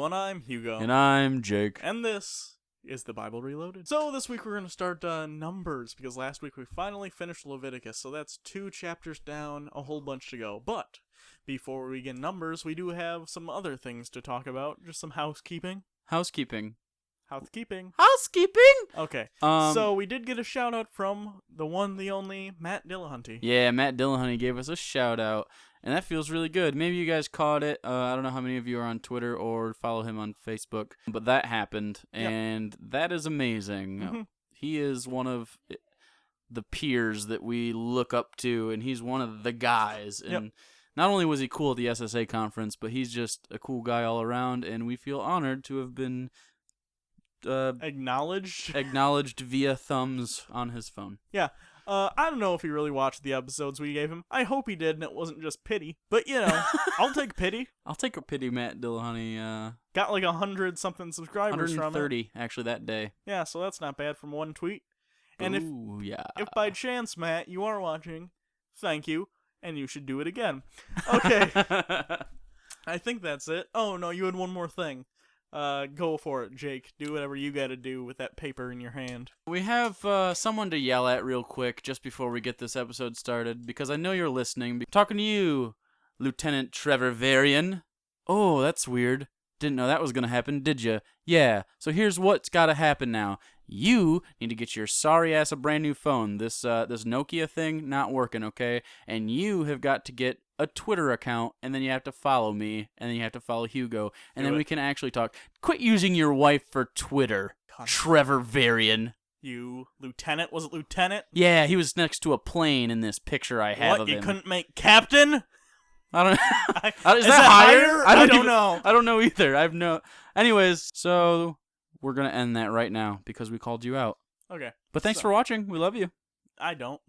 everyone, I'm Hugo. And I'm Jake. And this is the Bible Reloaded. So this week we're going to start Numbers, because last week we finally finished Leviticus, so that's 2 chapters down, a whole bunch to go. But before we get Numbers, we do have some other things to talk about, just some housekeeping. Housekeeping. Okay, so we did get a shout out from the one, the only, Matt Dillahunty. Yeah, Matt Dillahunty gave us a shout out, and that feels really good. Maybe you guys caught it. I don't know how many of you are on Twitter or follow him on Facebook, but that happened, and that is amazing. Mm-hmm. He is one of the peers that we look up to, and he's one of the guys. And not only was he cool at the SSA conference, but he's just a cool guy all around, and we feel honored to have been acknowledged via thumbs on his phone. Yeah. I don't know if he really watched the episodes we gave him. I hope he did, and it wasn't just pity. But, you know, I'll take pity. I'll take a pity, Matt Dillahunty. Got like 100-something subscribers from it. 130, actually, that day. Yeah, so that's not bad from one tweet. And yeah. if by chance, Matt, you are watching, thank you, and you should do it again. Okay. I think that's it. Oh, no, you had one more thing. Go for it, Jake. Do whatever you gotta do with that paper in your hand. We have someone to yell at real quick just before we get this episode started, because I know you're listening. Talking to you, Lieutenant Trevor Varian. Oh, that's weird. Didn't know that was gonna happen, did ya? Yeah, so here's what's gotta happen now. You need to get your sorry ass a brand new phone. This Nokia thing not working, okay? And you have got to get a Twitter account, and then you have to follow me, and then you have to follow Hugo, and then we can actually talk. Quit using your wife for Twitter, Trevor Varian. You lieutenant? Was it lieutenant? Yeah, he was next to a plane in this picture I have of him. What, you couldn't make captain? I don't know. Is that higher? I don't know. I don't know either. Anyways, so we're going to end that right now because we called you out. Okay. But thanks for watching. We love you. I don't.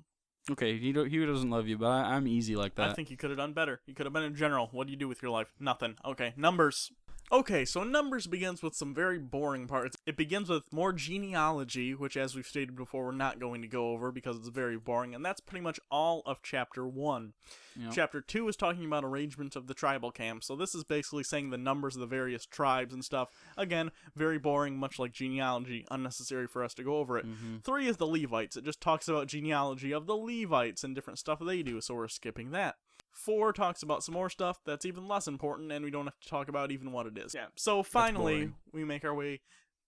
Okay, he doesn't love you, but I'm easy like that. I think you could have done better. You could have been in general. What do you do with your life? Nothing. Okay, Numbers. Okay, so Numbers begins with some very boring parts. It begins with more genealogy, which, as we've stated before, we're not going to go over because it's very boring, and that's pretty much all of Chapter 1. Yep. Chapter 2 is talking about arrangements of the tribal camp, so this is basically saying the numbers of the various tribes and stuff. Again, very boring, much like genealogy, unnecessary for us to go over it. 3 is the Levites. It just talks about genealogy of the Levites and different stuff they do, so we're skipping that. 4 talks about some more stuff that's even less important, and we don't have to talk about even what it is. Yeah. So finally, we make our way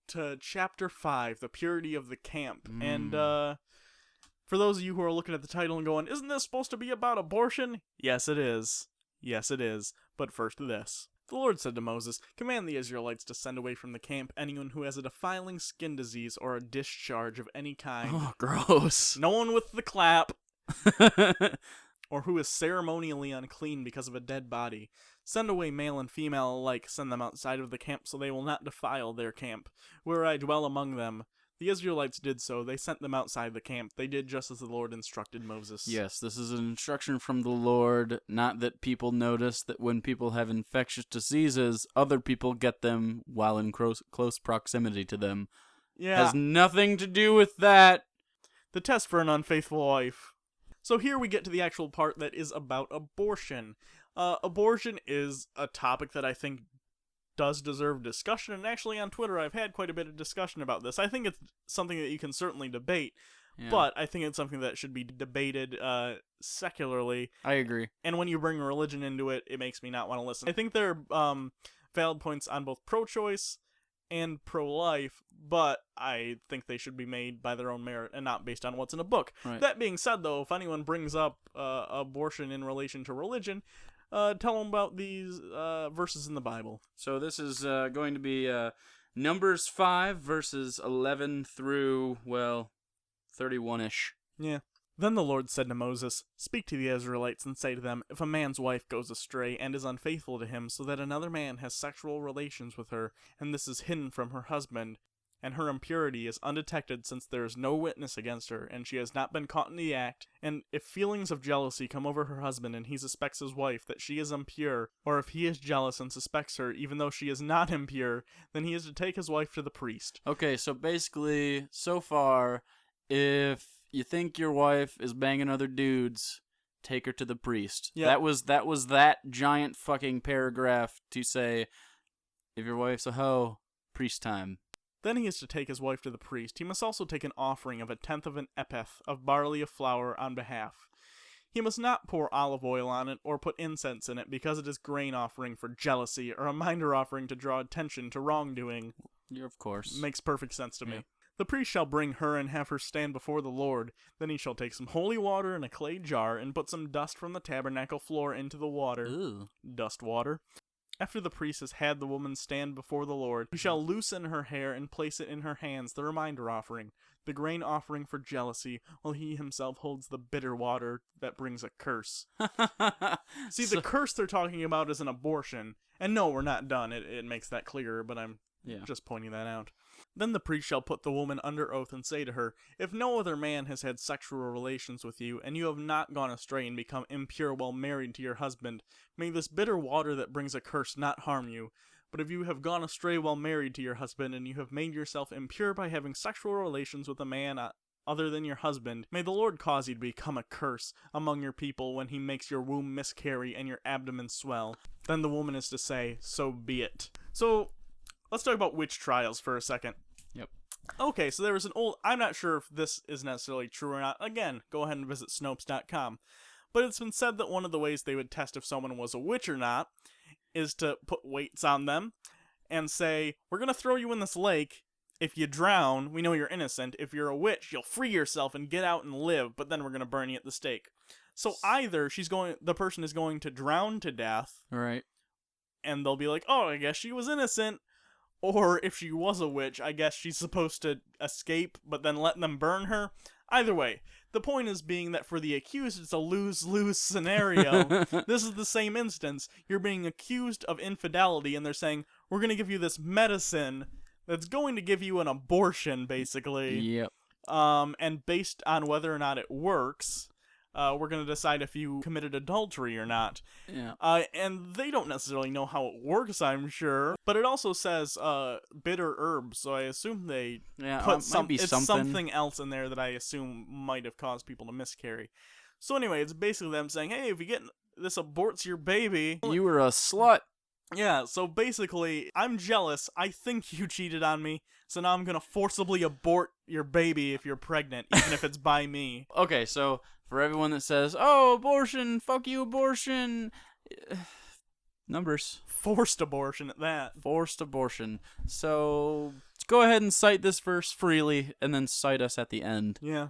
to Chapter 5, the purity of the camp. And for those of you who are looking at the title and going, isn't this supposed to be about abortion? Yes, it is. Yes, it is. But first this. The Lord said to Moses, command the Israelites to send away from the camp anyone who has a defiling skin disease or a discharge of any kind. Oh, gross. No one with the clap. Or who is ceremonially unclean because of a dead body. Send away male and female alike, send them outside of the camp so they will not defile their camp, where I dwell among them. The Israelites did so, they sent them outside the camp. They did just as the Lord instructed Moses. Yes, this is an instruction from the Lord, not that people notice that when people have infectious diseases, other people get them while in close proximity to them. Yeah. Has nothing to do with that. The test for an unfaithful wife. So here we get to the actual part that is about abortion. Abortion is a topic that I think does deserve discussion, and actually on Twitter I've had quite a bit of discussion about this. I think it's something that you can certainly debate, but I think it's something that should be debated secularly. I agree. And when you bring religion into it, it makes me not want to listen. I think there are valid points on both pro-choice and pro-life, but I think they should be made by their own merit and not based on what's in a book. Right. That being said, though, if anyone brings up abortion in relation to religion, tell them about these verses in the Bible. So this is going to be Numbers 5, verses 11 through, 31-ish. Yeah. Then the Lord said to Moses, speak to the Israelites and say to them, if a man's wife goes astray and is unfaithful to him so that another man has sexual relations with her, and this is hidden from her husband, and her impurity is undetected since there is no witness against her, and she has not been caught in the act, and if feelings of jealousy come over her husband and he suspects his wife that she is impure, or if he is jealous and suspects her even though she is not impure, then he is to take his wife to the priest. Okay, so basically, so far, if you think your wife is banging other dudes, take her to the priest. Yep. That was that giant fucking paragraph to say, If your wife's a hoe, priest time. Then he is to take his wife to the priest. He must also take an offering of 1/10 of an epeth of barley of flour on behalf. He must not pour olive oil on it or put incense in it, because it is grain offering for jealousy, or a reminder offering to draw attention to wrongdoing. Yeah, of course. Makes perfect sense to me. Yeah. The priest shall bring her and have her stand before the Lord. Then he shall take some holy water in a clay jar and put some dust from the tabernacle floor into the water. Ooh. Dust water. After the priest has had the woman stand before the Lord, he shall loosen her hair and place it in her hands, the reminder offering, the grain offering for jealousy, while he himself holds the bitter water that brings a curse. See, the curse they're talking about is an abortion. And no, we're not done. It makes that clearer, but I'm just pointing that out. Then the priest shall put the woman under oath and say to her, if no other man has had sexual relations with you, and you have not gone astray and become impure while married to your husband, may this bitter water that brings a curse not harm you. But if you have gone astray while married to your husband, and you have made yourself impure by having sexual relations with a man other than your husband, may the Lord cause you to become a curse among your people when he makes your womb miscarry and your abdomen swell. Then the woman is to say, so be it. So, let's talk about witch trials for a second. Yep. Okay, so there was an old... I'm not sure if this is necessarily true or not. Again, go ahead and visit Snopes.com. But it's been said that one of the ways they would test if someone was a witch or not is to put weights on them and say, we're going to throw you in this lake. If you drown, we know you're innocent. If you're a witch, you'll free yourself and get out and live, but then we're going to burn you at the stake. So either the person is going to drown to death. Right. And they'll be like, oh, I guess she was innocent. Or if she was a witch, I guess she's supposed to escape, but then let them burn her. Either way, the point is being that for the accused, it's a lose-lose scenario. This is the same instance. You're being accused of infidelity, and they're saying, we're going to give you this medicine that's going to give you an abortion, basically. Yep. And based on whether or not it works, we're going to decide if you committed adultery or not. Yeah. And they don't necessarily know how it works, I'm sure. But it also says bitter herbs, so I assume they put something else in there that I assume might have caused people to miscarry. So anyway, it's basically them saying, hey, if you get this aborts your baby... You were a slut. Yeah, so basically, I'm jealous. I think you cheated on me, so now I'm going to forcibly abort your baby if you're pregnant, even if it's by me. Okay, so for everyone that says, oh, abortion, fuck you, abortion, numbers. Forced abortion at that. Forced abortion. So go ahead and cite this verse freely, and then cite us at the end. Yeah.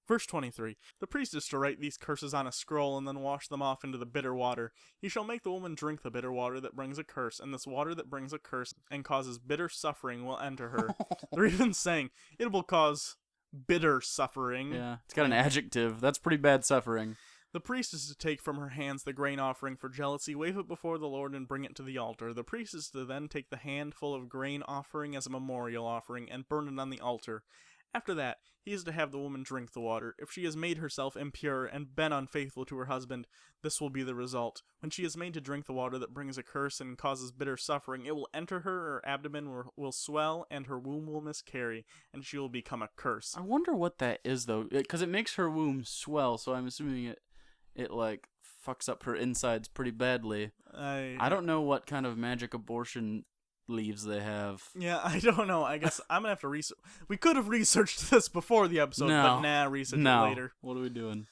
Verse 23. The priest is to write these curses on a scroll and then wash them off into the bitter water. He shall make the woman drink the bitter water that brings a curse, and this water that brings a curse and causes bitter suffering will enter her. They're even saying, it will cause bitter suffering. Yeah, it's got an adjective. That's pretty bad suffering. The priest is to take from her hands the grain offering for jealousy, wave it before the Lord, and bring it to the altar. The priest is to then take the handful of grain offering as a memorial offering and burn it on the altar. After that, he is to have the woman drink the water. If she has made herself impure and been unfaithful to her husband, this will be the result. When she is made to drink the water that brings a curse and causes bitter suffering, it will enter her abdomen will swell, and her womb will miscarry, and she will become a curse. I wonder what that is, though, because it makes her womb swell, so I'm assuming it like, fucks up her insides pretty badly. I don't know what kind of magic abortion leaves they have. Yeah, I don't know. I guess I'm gonna have to research. We could have researched this before the episode, but research it later. What are we doing?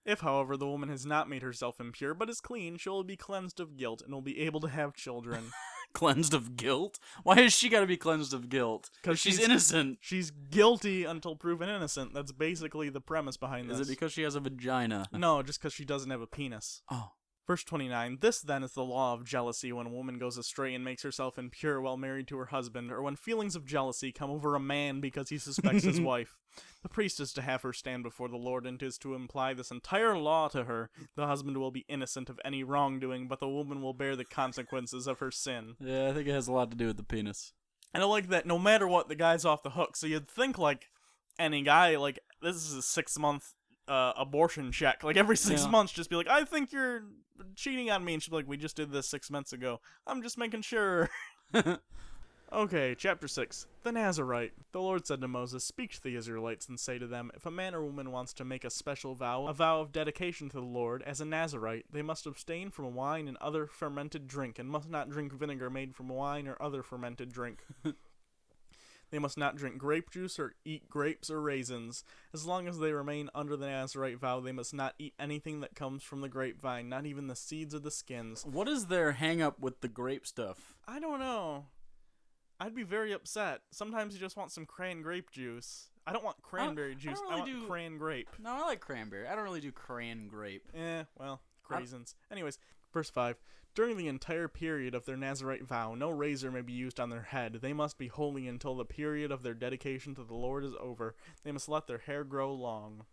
If, however, the woman has not made herself impure, but is clean, she will be cleansed of guilt, and will be able to have children. Cleansed of guilt? Why has she got to be cleansed of guilt? Because she's innocent. She's guilty until proven innocent. That's basically the premise behind this. Is it because she has a vagina? No, just because she doesn't have a penis. Oh. Verse 29, this then is the law of jealousy when a woman goes astray and makes herself impure while married to her husband, or when feelings of jealousy come over a man because he suspects his wife. The priest is to have her stand before the Lord, and is to imply this entire law to her. The husband will be innocent of any wrongdoing, but the woman will bear the consequences of her sin. Yeah, I think it has a lot to do with the penis. And I like that no matter what, the guy's off the hook, so you'd think, like, any guy, like, this is a 6-month abortion check. Like, every 6 months, just be like, I think you're cheating on me. And she'd be like, we just did this 6 months ago. I'm just making sure. Okay, chapter 6. The Nazarite. The Lord said to Moses, "Speak to the Israelites and say to them, if a man or woman wants to make a special vow, a vow of dedication to the Lord, as a Nazarite, they must abstain from wine and other fermented drink, and must not drink vinegar made from wine or other fermented drink. They must not drink grape juice or eat grapes or raisins. As long as they remain under the Nazarite vow, they must not eat anything that comes from the grapevine, not even the seeds or the skins." What is their hang-up with the grape stuff? I don't know. I'd be very upset. Sometimes you just want some cran grape juice. I don't want cranberry juice. I want cran grape. No, I like cranberry. I don't really do cran grape. Well, craisins. Anyways, verse 5. During the entire period of their Nazarite vow, no razor may be used on their head. They must be holy until the period of their dedication to the Lord is over. They must let their hair grow long.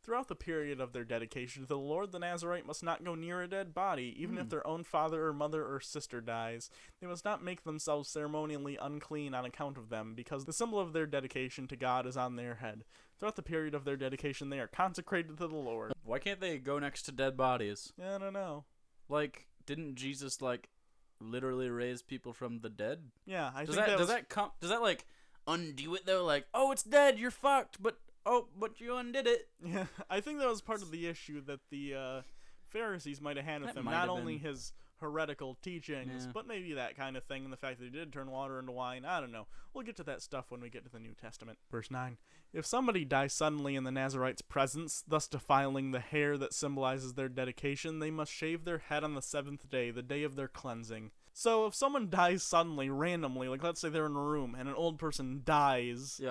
Throughout the period of their dedication to the Lord, the Nazarite must not go near a dead body, even if their own father or mother or sister dies. They must not make themselves ceremonially unclean on account of them, because the symbol of their dedication to God is on their head. Throughout the period of their dedication, they are consecrated to the Lord. Why can't they go next to dead bodies? I don't know. Like, didn't Jesus, like, literally raise people from the dead? Yeah, I Does think that like, undo it, though? Like, oh, it's dead, you're fucked, but you undid it. Yeah, I think that was part of the issue that the Pharisees might have had with him. Not only his heretical teachings, but maybe that kind of thing, and the fact that he did turn water into wine. I don't know. We'll get to that stuff when we get to the New Testament. Verse 9. If somebody dies suddenly in the Nazarite's presence, thus defiling the hair that symbolizes their dedication, they must shave their head on the 7th day, the day of their cleansing. So if someone dies suddenly, randomly, like let's say they're in a room and an old person dies,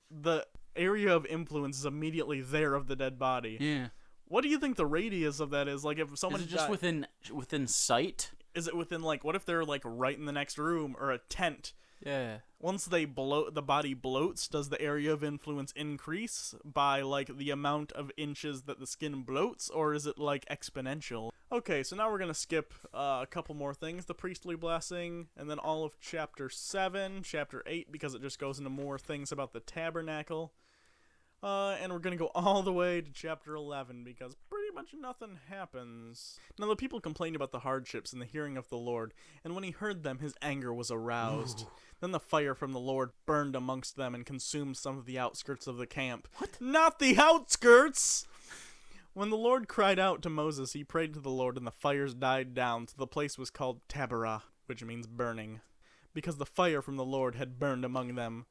the area of influence is immediately there of the dead body. Yeah. What do you think the radius of that is? Like, if someone is it just within sight? Is it within, like, what if they're like right in the next room or a tent? Yeah. Once the body bloats, does the area of influence increase by like the amount of inches that the skin bloats, or is it like exponential? Okay, so now we're gonna skip a couple more things: the priestly blessing, and then all of chapter 7, chapter 8, because it just goes into more things about the tabernacle. And we're going to go all the way to chapter 11, because pretty much nothing happens. Now the people complained about the hardships in the hearing of the Lord, and when he heard them, his anger was aroused. Then the fire from the Lord burned amongst them and consumed some of the outskirts of the camp. What? Not the outskirts! When the Lord cried out to Moses, he prayed to the Lord, and the fires died down, so the place was called Taberah, which means burning, because the fire from the Lord had burned among them.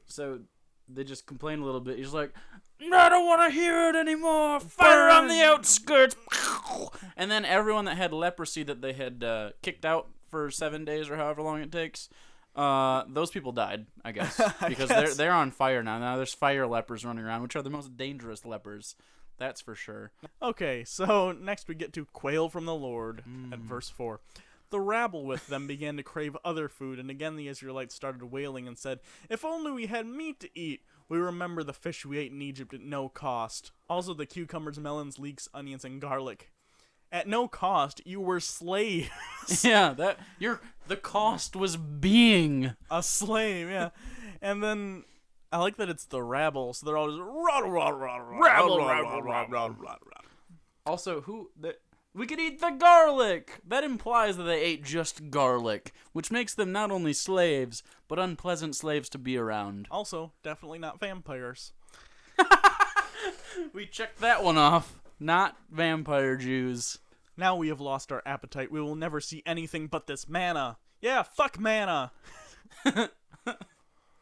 So they just complain a little bit. He's like, I don't want to hear it anymore. Fire on the outskirts. And then everyone that had leprosy that they had kicked out for 7 days or however long it takes, those people died, I guess, because they're on fire now. Now there's fire lepers running around, which are the most dangerous lepers. That's for sure. Okay, so next we get to quail from the Lord at verse 4. The rabble with them began to crave other food, and again the Israelites started wailing and said, "If only we had meat to eat! We remember the fish we ate in Egypt at no cost. Also the cucumbers, melons, leeks, onions, and garlic. At no cost, you were slaves." Yeah, the cost was being a slave, yeah. And then I like that it's the rabble, so they're all just rabble. Also, we could eat the garlic! That implies that they ate just garlic, which makes them not only slaves, but unpleasant slaves to be around. Also, definitely not vampires. We checked that one off. Not vampire Jews. Now we have lost our appetite. We will never see anything but this manna. Yeah, fuck manna!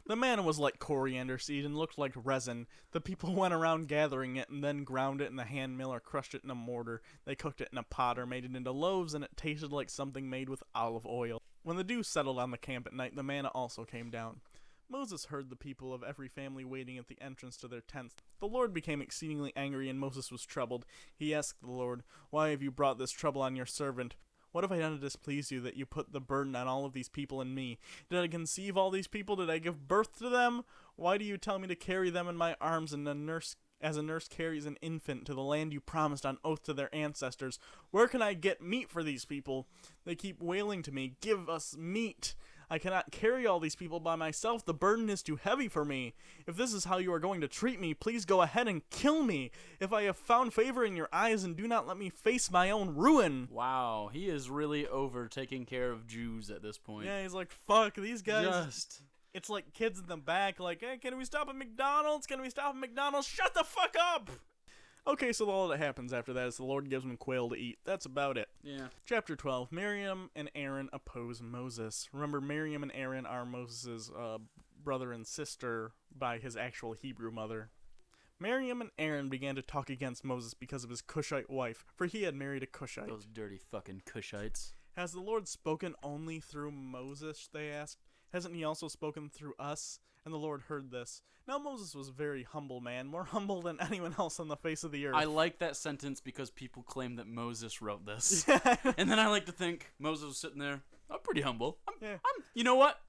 The manna was like coriander seed and looked like resin. The people went around gathering it and then ground it in the hand mill or crushed it in a mortar. They cooked it in a pot or made it into loaves, and it tasted like something made with olive oil. When the dew settled on the camp at night, the manna also came down. Moses heard the people of every family waiting at the entrance to their tents. The Lord became exceedingly angry, and Moses was troubled. He asked the Lord, "Why have you brought this trouble on your servant? What have I done to displease you that you put the burden on all of these people and me? Did I conceive all these people? Did I give birth to them? Why do you tell me to carry them in my arms as a nurse carries an infant to the land you promised on oath to their ancestors? Where can I get meat for these people? They keep wailing to me, 'Give us meat.' I cannot carry all these people by myself. The burden is too heavy for me. If this is how you are going to treat me, please go ahead and kill me. If I have found favor in your eyes, and do not let me face my own ruin. Wow, he is really over taking care of Jews at this point. Yeah, he's like, fuck, these guys. It's like kids in the back, like, hey, can we stop at McDonald's? Can we stop at McDonald's? Shut the fuck up! Okay, so all that happens after that is the Lord gives them quail to eat. That's about it. Yeah. Chapter 12, Miriam and Aaron oppose Moses. Remember, Miriam and Aaron are Moses' brother and sister by his actual Hebrew mother. Miriam and Aaron began to talk against Moses because of his Cushite wife, for he had married a Cushite. Those dirty fucking Cushites. Has the Lord spoken only through Moses, they asked. Hasn't he also spoken through us? And the Lord heard this. Now Moses was a very humble man, more humble than anyone else on the face of the earth. I like that sentence because people claim that Moses wrote this. And then I like to think Moses was sitting there, I'm pretty humble. You know what?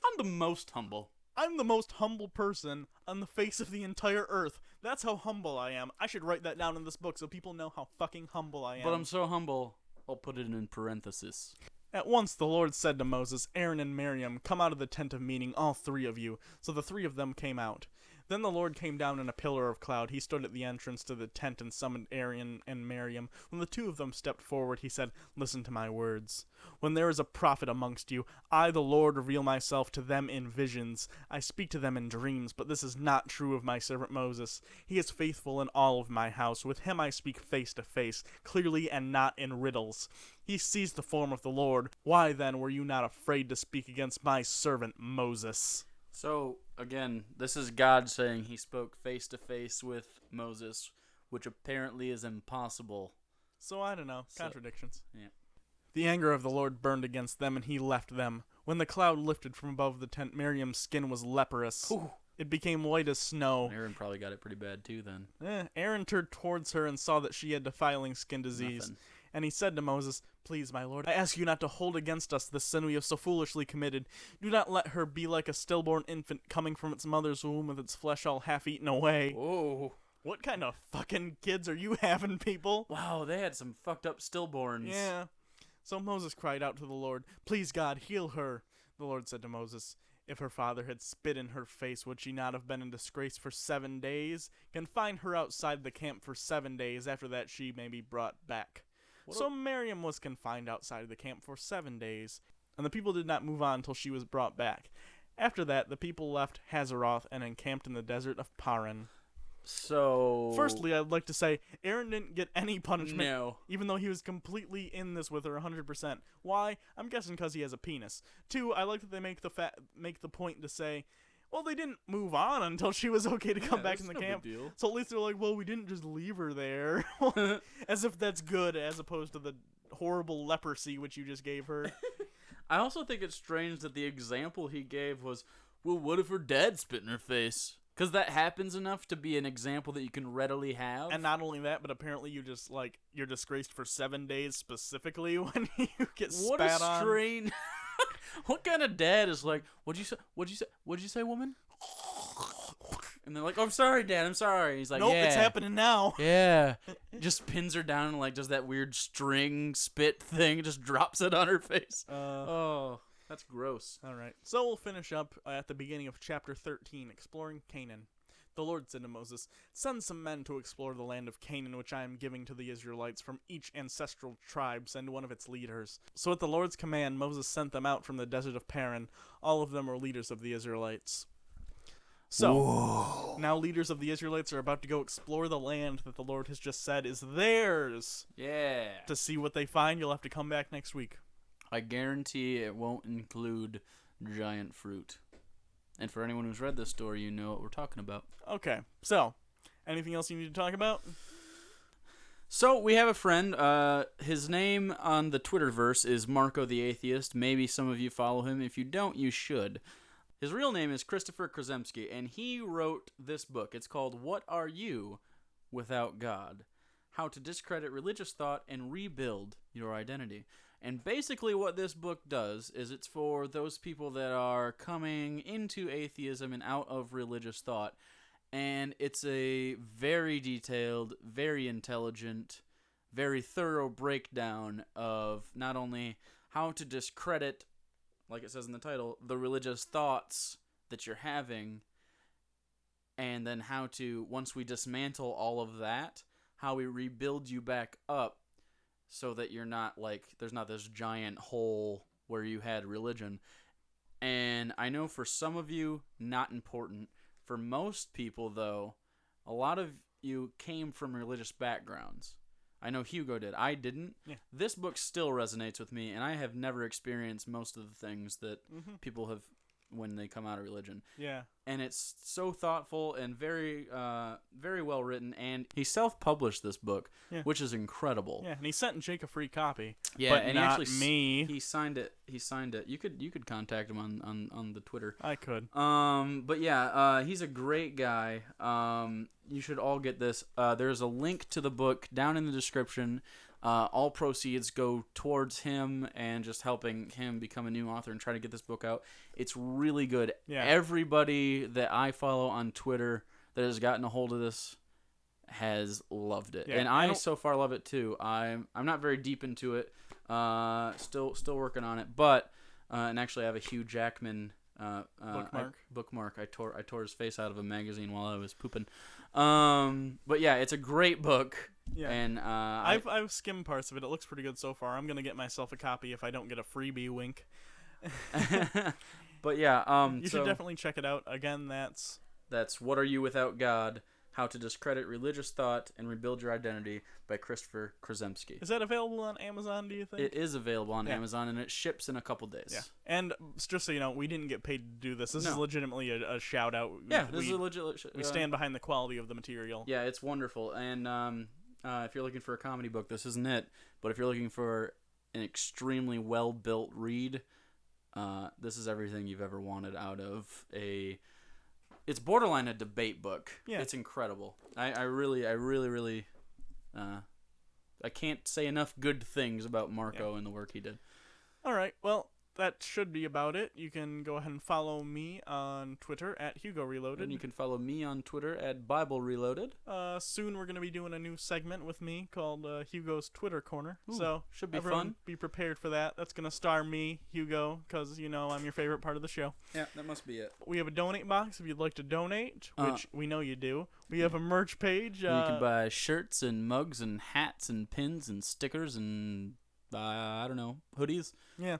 I'm the most humble. I'm the most humble person on the face of the entire earth. That's how humble I am. I should write that down in this book so people know how fucking humble I am. But I'm so humble, I'll put it in parentheses. At once the Lord said to Moses, Aaron and Miriam, come out of the tent of meeting, all three of you. So the three of them came out. Then the Lord came down in a pillar of cloud. He stood at the entrance to the tent and summoned Aaron and Miriam. When the two of them stepped forward, he said, listen to my words. When there is a prophet amongst you, I, the Lord, reveal myself to them in visions. I speak to them in dreams, but this is not true of my servant Moses. He is faithful in all of my house. With him I speak face to face, clearly and not in riddles. He sees the form of the Lord. Why then were you not afraid to speak against my servant Moses? So, again, this is God saying he spoke face to face with Moses, which apparently is impossible. So, I don't know. Contradictions. Yeah. The anger of the Lord burned against them, and he left them. When the cloud lifted from above the tent, Miriam's skin was leprous. Ooh. It became white as snow. Aaron probably got it pretty bad, too, then. Aaron turned towards her and saw that she had defiling skin disease. Nothing. And he said to Moses, please, my lord, I ask you not to hold against us the sin we have so foolishly committed. Do not let her be like a stillborn infant coming from its mother's womb with its flesh all half-eaten away. Whoa. What kind of fucking kids are you having, people? Wow, they had some fucked up stillborns. Yeah. So Moses cried out to the Lord, please, God, heal her. The Lord said to Moses, if her father had spit in her face, would she not have been in disgrace for 7 days? Confine her outside the camp for 7 days. After that, she may be brought back. So Miriam was confined outside of the camp for 7 days, and the people did not move on until she was brought back. After that, the people left Hazeroth and encamped in the desert of Paran. So... Firstly, I'd like to say, Aaron didn't get any punishment, No. even though he was completely in this with her 100%. Why? I'm guessing because he has a penis. 2, I like that they make the point to say, well, they didn't move on until she was okay to come back in the camp. So at least they're like, well, we didn't just leave her there. As if that's good, as opposed to the horrible leprosy which you just gave her. I also think it's strange that the example he gave was, well, what if her dad spit in her face? Because that happens enough to be an example that you can readily have. And not only that, but apparently you just, like, you're disgraced for 7 days specifically when you get what spat a on. strange... What kind of dad is like, what'd you say, woman? And they're like, oh, I'm sorry, Dad, I'm sorry. He's like, nope, yeah. it's happening now. Yeah. Just pins her down and, like, does that weird string spit thing, just drops it on her face. Oh, that's gross. All right. So we'll finish up at the beginning of chapter 13, exploring Canaan. The Lord said to Moses, send some men to explore the land of Canaan, which I am giving to the Israelites. From each ancestral tribe, send one of its leaders. So at the Lord's command, Moses sent them out from the desert of Paran. All of them were leaders of the Israelites. So, now leaders of the Israelites are about to go explore the land that the Lord has just said is theirs. Yeah. To see what they find, you'll have to come back next week. I guarantee it won't include giant fruit. And for anyone who's read this story, you know what we're talking about. Okay, so, anything else you need to talk about? So, we have a friend. His name on the Twitterverse is Marco the Atheist. Maybe some of you follow him. If you don't, you should. His real name is Christopher Krozemski, and he wrote this book. It's called What Are You Without God? How to Discredit Religious Thought and Rebuild Your Identity. And basically what this book does is it's for those people that are coming into atheism and out of religious thought. And it's a very detailed, very intelligent, very thorough breakdown of not only how to discredit like it says in the title, the religious thoughts that you're having, and then how to, once we dismantle all of that, how we rebuild you back up so that you're not like, there's not this giant hole where you had religion. And I know for some of you, not important. For most people, though, a lot of you came from religious backgrounds. I know Hugo did. I didn't. Yeah. This book still resonates with me, and I have never experienced most of the things that people have when they come out of religion. Yeah. And it's so thoughtful and very, very well written. And he self-published this book, which is incredible. Yeah, and he sent Jake a free copy. Yeah, but and not he actually me. He signed it. You could contact him on the Twitter. I could. But yeah, he's a great guy. You should all get this. There's a link to the book down in the description. All proceeds go towards him and just helping him become a new author and try to get this book out. It's really good. Yeah. Everybody that I follow on Twitter that has gotten a hold of this has loved it, Yeah, and I so far love it too. I'm not very deep into it. Still working on it, but and actually I have a Hugh Jackman bookmark. I tore his face out of a magazine while I was pooping. But yeah, it's a great book. Yeah, and I've skimmed parts of it. It looks pretty good so far. I'm gonna get myself a copy if I don't get a freebie. Wink. But yeah, you should definitely check it out. Again, that's What Are You Without God? How to Discredit Religious Thought and Rebuild Your Identity by Christopher Krzyzewski. Is that available on Amazon, do you think? It is available on Amazon, and it ships in a couple days. Yeah. And just so you know, we didn't get paid to do this. This is legitimately a shout-out. This is a legit... we stand behind the quality of the material. Yeah, it's wonderful. And if you're looking for a comedy book, this isn't it. But if you're looking for an extremely well-built read, this is everything you've ever wanted out of a... It's borderline a debate book. Yeah. It's incredible. I really I can't say enough good things about Marco and the work he did. All right. Well, that should be about it. You can go ahead and follow me on Twitter at Hugo Reloaded. And you can follow me on Twitter at Bible Reloaded. Soon we're going to be doing a new segment with me called Hugo's Twitter Corner. Ooh, so should be everyone fun. Be prepared for that. That's going to star me, Hugo, because, you know, I'm your favorite part of the show. Yeah, that must be it. We have a donate box if you'd like to donate, which we know you do. We have a merch page. You can buy shirts and mugs and hats and pins and stickers and, I don't know, hoodies. Yeah.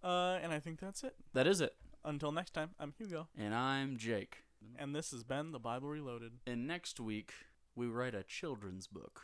And I think that's it. That is it. Until next time, I'm Hugo. And I'm Jake. And this has been The Bible Reloaded. And next week, we write a children's book.